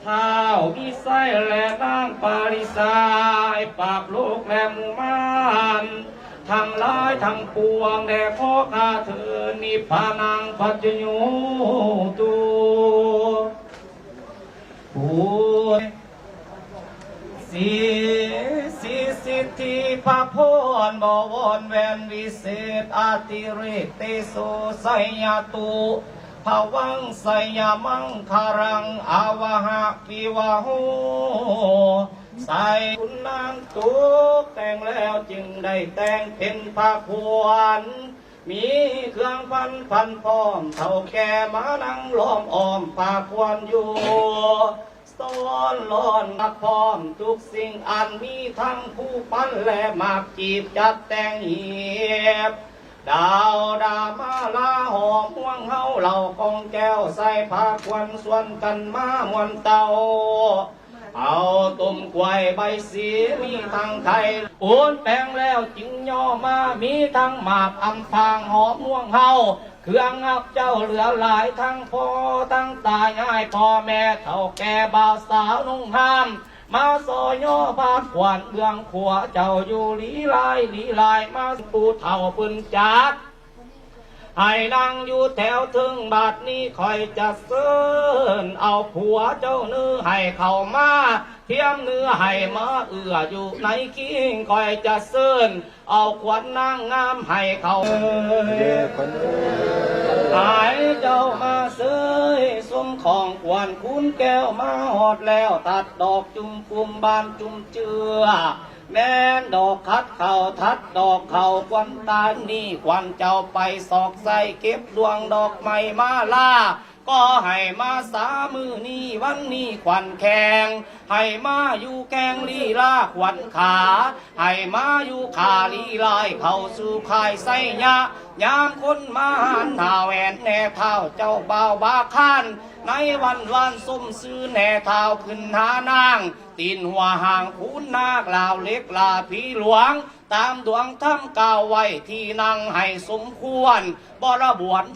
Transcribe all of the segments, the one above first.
ท้าวมีไส้และนางปาริสายปราบโลกและหมู่มารทั้งหลายทั้งปวงแด่ขอข้าเถิดนิพพานังปัจจโยตุสิทธิพระพรบวรแวนวิเศษอาติเรกเตโสไสยตุภวังไสยมังคารังอาวหะปิวะโหใส่คุณนางตุกแต่งแล้วจึงได้แต่งเป็นพระพรมีเครื่องพันพร้อมเท่าแก่มานั่งล้อมอ้อมพระพรอยู่ซ้อนล้อนนักพร้อมทุกสิ่งอันมีทั้งผู้ปั้นและมากจีบจัดแต่งเหียบดาวดามาลาหอมห่วงเฮาเหล่ากองแก้วใส่ผ้าควันส่วนกันมามวนเตาเอาตุ่มกล้วยใบสีมีทั้งไทยโอนแปลงแล้วจึงย่อมามีทั้งหมากอำพางหอมห่วงเฮาเครื่องงับเจ้าเหลือหลายทั้งพ่อทั้งตายายพ่อแม่เฒ่าแก่บ่าวสาวนุ่งห้ามมาซอยย่อพาดขวานเบื้องขวาเจ้าอยู่ลีลายมาปูเท่าปืนจัดให้นั่งอยู่แถวถึงบาทนี้คอยจะเสินเอาผัวเจ้าเนื้อให้เข้ามาเทียมเนื้อให้มาอยู่ในกิ้งคอยจะเสินเอาขวัญนางงามให้เขาหายเจ้ามาเสยสมของขวัญคุณแก้วมาหอดแล้วตัดดอกจุ่มปุ่มบานจุ่มเจือแม่นดอกคัดเข่าทัดดอกเข่าควันตานี่ควันเจ้าไปสอกใส่เก็บดวงดอกไม้มาล่าก็ให้มาสามือนี้วันนี้ควันแข็งให้มาอยู่แกงลีลาขวัญขาให้มาอยู่ขาลีลายเข้าสู่ข่ายไสยะยามคนมาหันหาแหวนแน่เท้าเจ้าบ่าวบาคานในวันส้มซื้อแน่เท้าขึ้นหานางตีนหัวห่างพูนนาคลาวเล็กลาพี่หลวงตามดวงถ้ำกาวไว้ที่นั่งให้สมควรบรบวน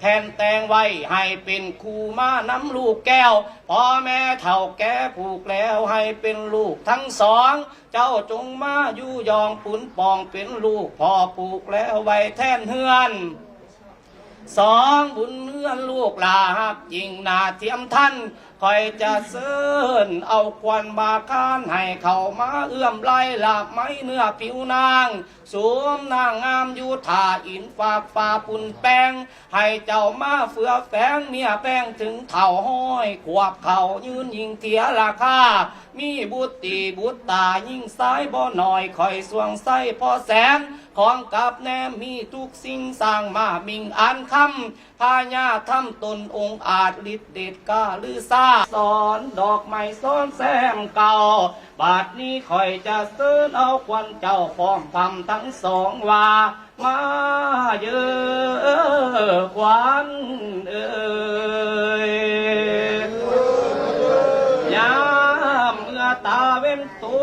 แทนแต่งไว้ให้เป็นคู่มาน้ำลูกแก้วพ่อแม่เฒ่าแก่ผูกแล้วให้เป็นลูกทั้งสองเจ้าจงมาอยู่ยองปุนปองเป็นลูกพ่อปลูกแล้วไว้แทนเฮือนสองบุญเฮือนลูกลาหักยิงนาเทียมท่านคอยจะเสินเอาควันบาคานให้เขามาเอื้อมไล่หลาบไม้เนื้อผิวนางสวมนางงามอยู่ท่าอินฝากฟ้าปุ่นแป้งให้เจ้ามาเฟือแฝงเมียแป้งถึงเท่าห้อยขวบเขายืนยิงเทียราคามีบุตรบุตรตายิ่งสายบ่หน่อยคอยสวงไส้พอแสนของกับแนมมีทุกสิ่งสร้างมามิงอันคำพาญาทำตนองค์อาจฤทธิเดชกาลือซาสอนดอกไม้ซ้อนแซมเก่าบาดนี้คอยจะเสินเอาควันเจ้าพร้อมทำทั้งสองว่ามาเยอะควันเอ่ยยามเมื่อตาเว้นตุ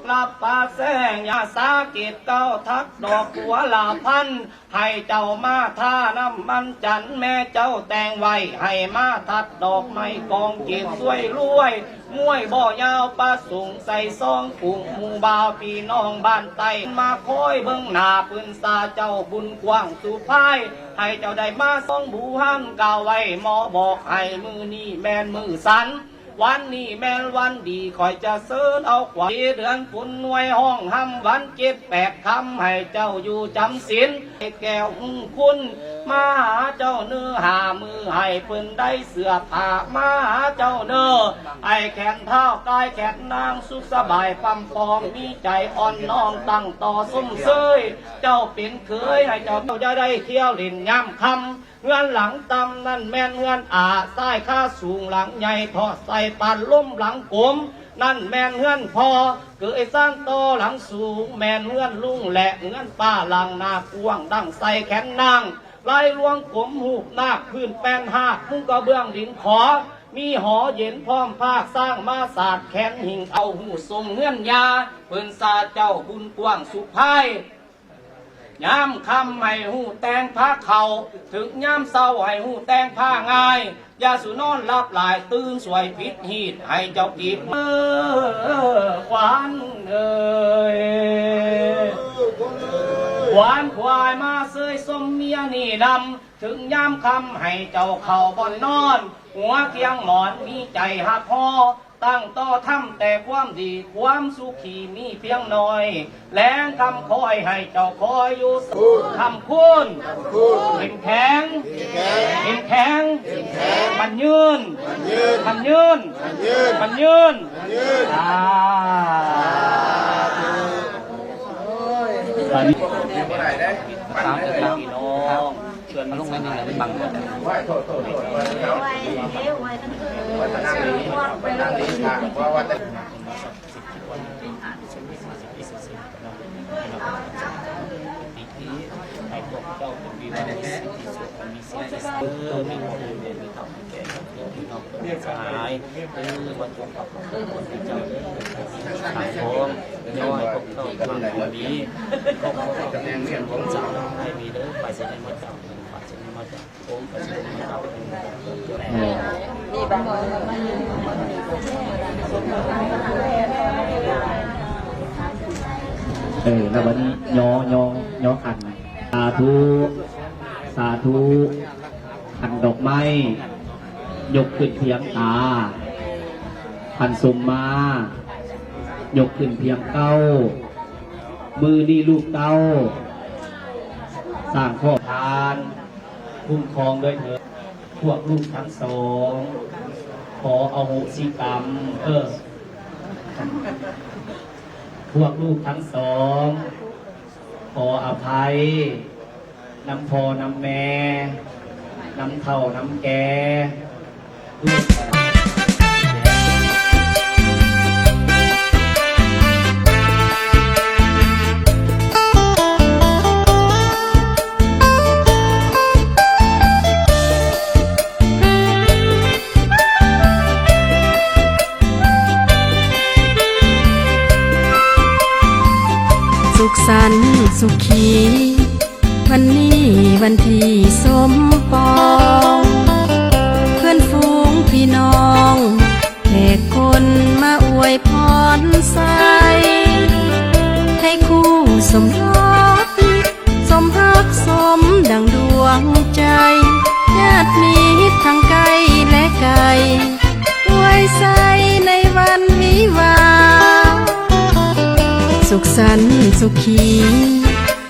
กลับป่าแสงยาสาเกตเก้าทักดอกหัวลาพันให้เจ้ามาท่าน้ำมันจันแม่เจ้าแต่งไว้ให้มาทัดดอกไม้กองเก็บสวยรวยมวยบ่อยาวปลาสูงใส่ซองปุ่งหมู่บ่าวพี่น้องบ้านไต้มาคอยเบิ่งหน้าปืนซาเจ้าบุญกว้างสุภายให้เจ้าได้มาส่องบูหันกล่าวไว้หมอบอกให้มือนี้แม่นมือสันวันนี้แม่นวันดีคอยจะเสิร์นเอาขวัญเดือนฝนหน่วยห้องห้ำวัน7-8 คำให้เจ้าอยู่จำศีลให้แก้วคุณมาหาเจ้าเนื้อหามือให้เพิ่นได้เสื้อผ้ามาหาเจ้าเนื้อไอแขนเท้ากายแขนนางสุขสบายปั๊มปองมีใจอ่อนน้อมตั้งต่อสมเสยเจ้าเป็นเคยให้เจ้าจะได้เที่ยวเล่นย่ำคำเงื่อนหลังตำนั่นแม่นเงื่อนใต้ข้าสูงหลังใหญ่ทอดใส่ปันล้มหลังกลมนั่นแม่นเงื่อนพอเกิดสร้างโตหลังสูงแม่นเงื่อนลุงและเงื่อนป้าหลังนากวงดังใส่แขนนางลายลวงกลมหูบนาคพื้นแป้นหากมุ้งกระเบื้องดินขอมีหอเย็นพร้อมภาคสร้างมาศาสตร์แขนหิงเอาหูทรงเงื่อนยาเพิ่นซาเจ้าบุญกว้างสุภายยามคำให้หูแตงผ้าเขาถึงยามเศร้าให้หูแตงผ้าง่าย อย่าสุนอนรับหลายตื่นสวยพิษหีดให้เจ้ากีบขวานเอ่ยขวานควายมาเสยสมเมียนี่ดำถึงยามคำให้เจ้าเข่าบอนนอนหัวเคียงหมอนมีใจหักพอตั้งต่อทำแต่ความดีความสุขีมีเพียงน้อยแรงคำคอยให้เจ้าคอยอยู่คำคุณเข้มแข็งเข้มแข็งมันยืนมันยืนมันยืนตอนนี้ตามพี่น้องเชิญมาลงในนี้เลยบังหมดให้พวกเจ้าเป็นวิวามีสิทธิ์มีสิทธิ์มีความรู้มีธรรมแก่พี่น้องเป็นสหายวันจงกับคนที่เจ้าขายของย่อยพวกเจ้าทำความดีก็ขอจะแนงเรียนของเจ้าให้มีเด้อไปเสด็จมาจากฝ่ายเสด็จมาจากองค์พระเสด็จมาจากนี่บางคนแล้ววันนี้ย่อขันสาธุขันดอกไม้ยกขึ้นเพียงตาขันสมมายกขึ้นเพียงเก้ามือนี่ลูกเต้าสร้างข้อทานคุ้มครองด้วยเถิดพวกลูกทั้งสองขออโหสิกรรมพวกลูกทั้งสองขออภัยน้ำพอน้ำแม่น้ำเท่าน้ำแกด้วยสุขสันต์สุขีวันนี้วันที่สมปองเพื่อนฝูงพี่น้องแขกคนมาอวยพรใสให้คู่สมรสสมรักสมดังดวงใจญาติมิตรทั้งไกลและไกลอวยใสในวันวิวาสุขสันต์สุขี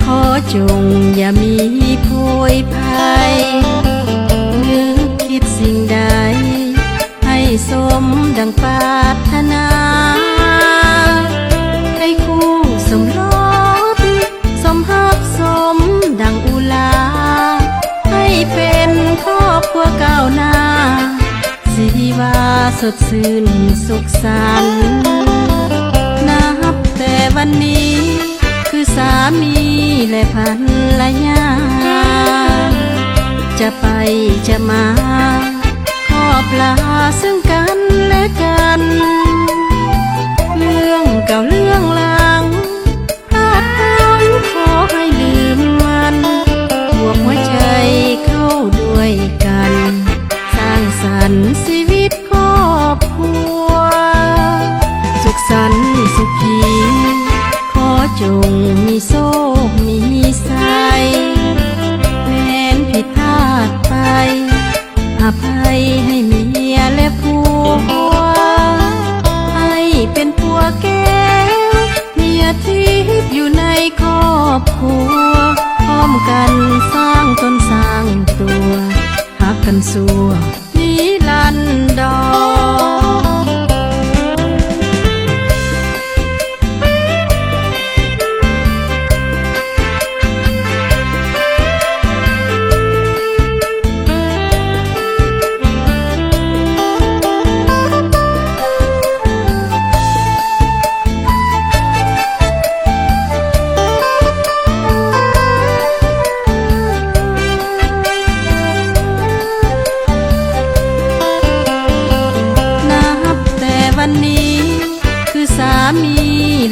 ขอจงอย่ามีโพยภัยนึกคิดสิ่งใดให้สมดังปรารถนาให้คู่สมรสสมหักสมดังอุลาให้เป็นครอบครัวก้าวหน้าสีวาสดชื่นสุขสันต์แต่วันนี้คือสามีและภรรยาจะไปจะมาขอปลาซึ่งกันและกันเรื่องเก่าเรื่องหลังพลาดพลั้งขอให้ลืมมันบวกหัวใจเข้าด้วยกันสร้างสรรค์ชีวิตครอบครัวสุขสันต์สุขีขอจงมีโชคมีชัยแม้นผิดพลาดไปอภัยให้เมียและผัวให้เป็นผัวแก้วเมียทิพย์อยู่ในครอบครัวพร้อมกันสร้างตนสร้างตัวหักกันสัวนิรันดร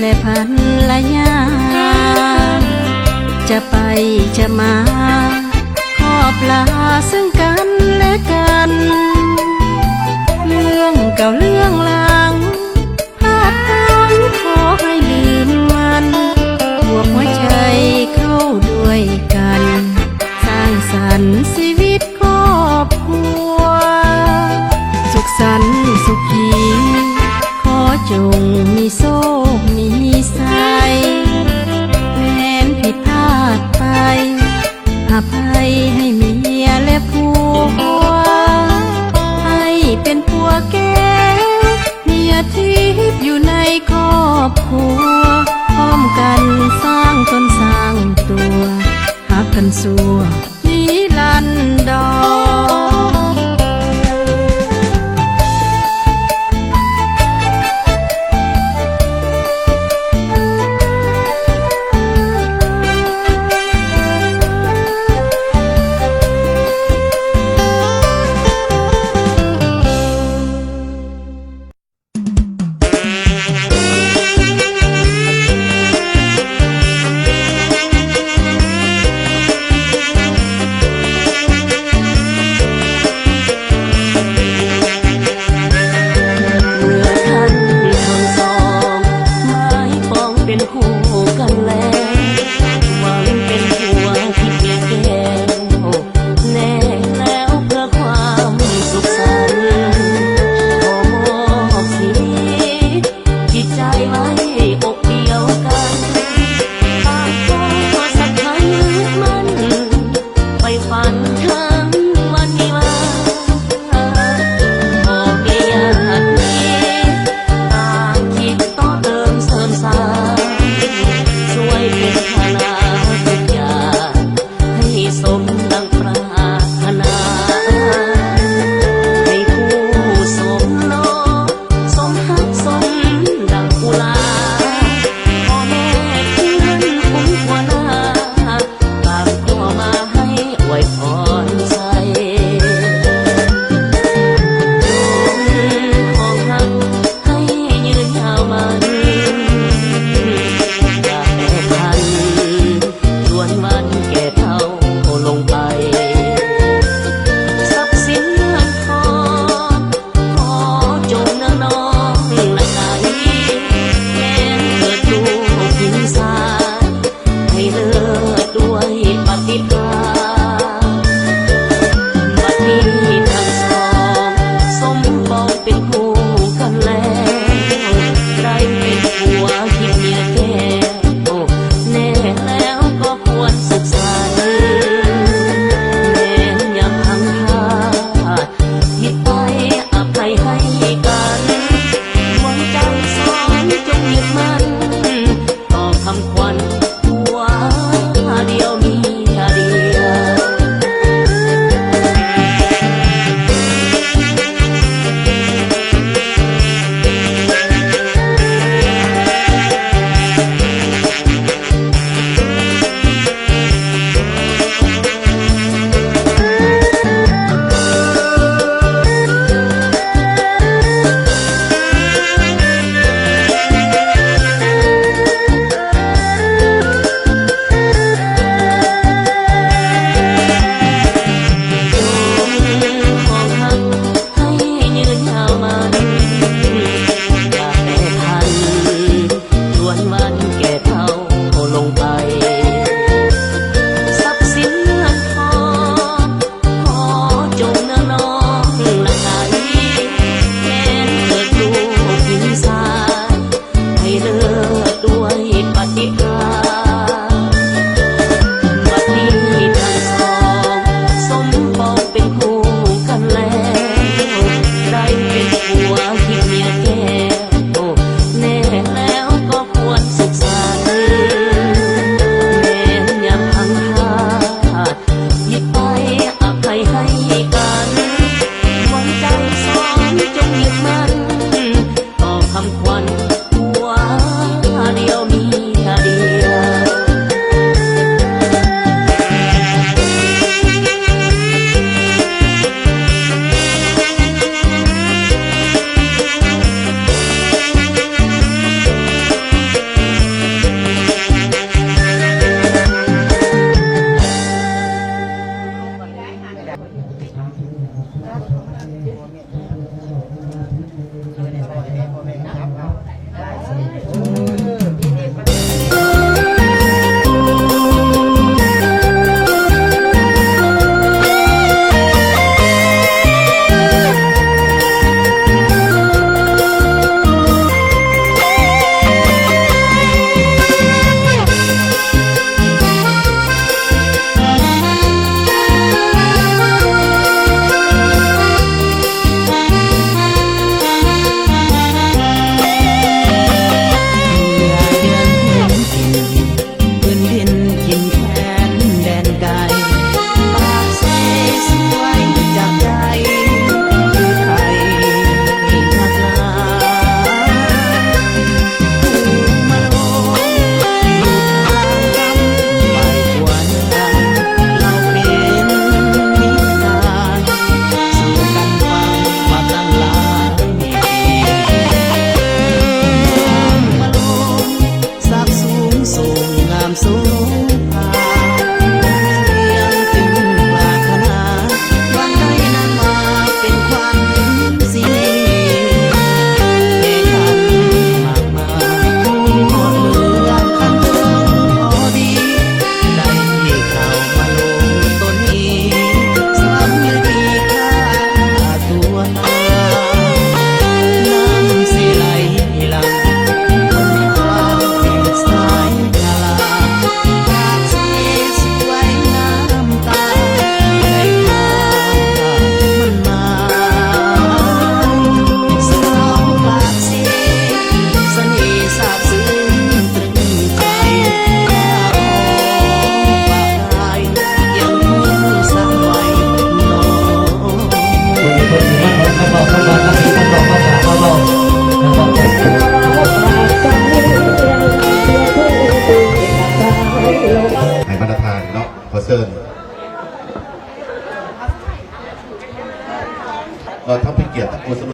และภรรยาจะไปจะมาขอปลาซึ่งกันและกัน ก่าเรื่องหลังพลาดพลั้งขอให้ลืมมันบวกหัวใจเข้าด้วยกัน สร้างสรรค์ชีวิตครอบครัวสุขสันต์สุขีขอจงมีโชคมีชัยแม้นผิดพลาดไปอภัยให้เมียและผัวให้เป็นผัวแก้วเมียทิพย์อยู่ในครอบครัวพร้อมกันสร้างตนสร้างตัวหักกันสัวนิรันดร เ เชิญเราทั้งเป็นเกียรติทั้งกุศล